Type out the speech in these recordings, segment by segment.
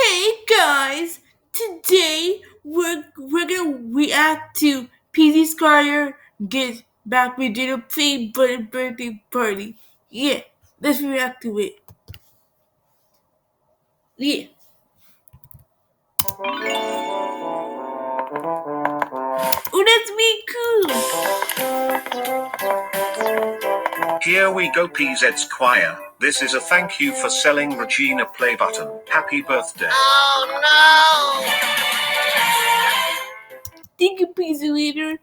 Hey guys, today we're gonna react to Squire get back with dinner play birthday party. Yeah, let's react to it. Yeah. Oh, that's me cool. Here we go PZ Squire. This is a thank you for selling Regina play button. Happy birthday. Oh Thank you, Pizza Leader.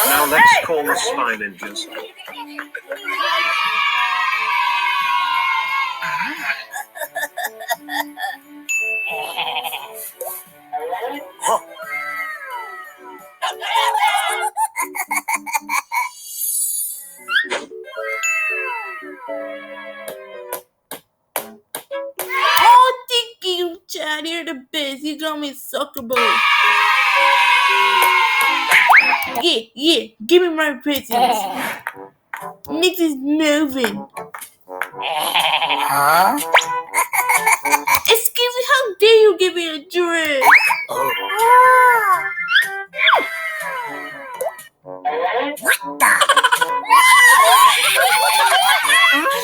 Now let's call the spy ninjas. Oh, thank you, Chad. You're the best. You got me a soccer ball. Yeah. Give me my presents. Nick is moving. Huh? Excuse me, how dare you give me a dress? What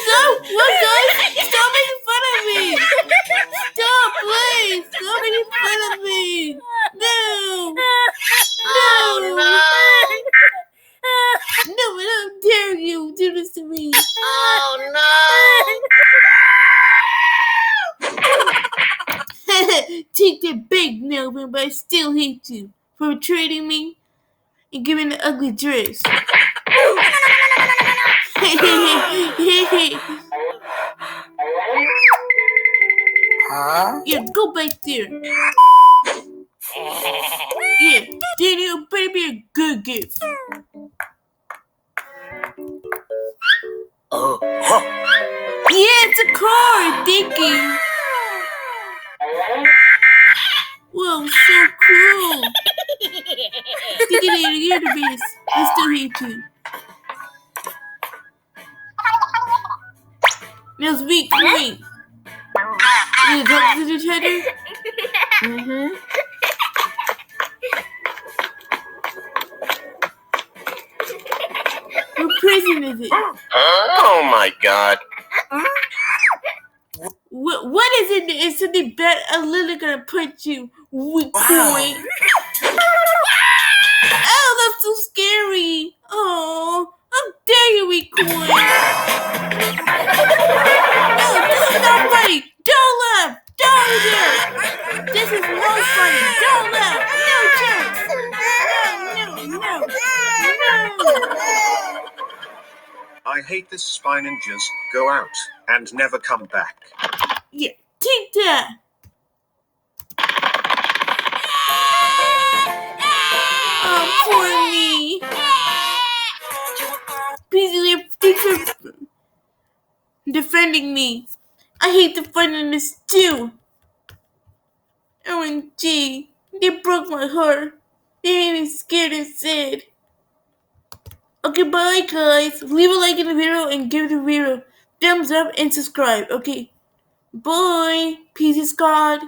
Stop! What, guys? Stop making fun of me! Stop, please! Stop making fun of me! No! No, how dare you do this to me? Oh Take that big Melvin, but I still hate you for betraying me and giving an ugly dress. Huh? Yeah, go back there. Yeah, Daniel, better be a good gift. Oh. Yeah, it's a car. Thank you. Whoa, so cool. You're the best. I still hate you. Now speak to me. You talk to each other? Mm-hmm. What prison is it? Oh my god. What is it? Is something bad? I'm literally gonna punch you, weak boy. Oh, that's so scary. Oh, how dare you, weak boy? No, this is not funny. Don't laugh. Don't laugh. This is not funny. Don't laugh. No jokes. No. I hate this spy ninjas. Go out and never come back. Yeah, take that. Oh, poor me. Please, thanks for defending me. I hate the funniness too. OMG, they broke my heart. They made me scared and sad. Okay, bye guys. Leave a like in the video and give the video thumbs up and subscribe. Okay, bye. Peace is God.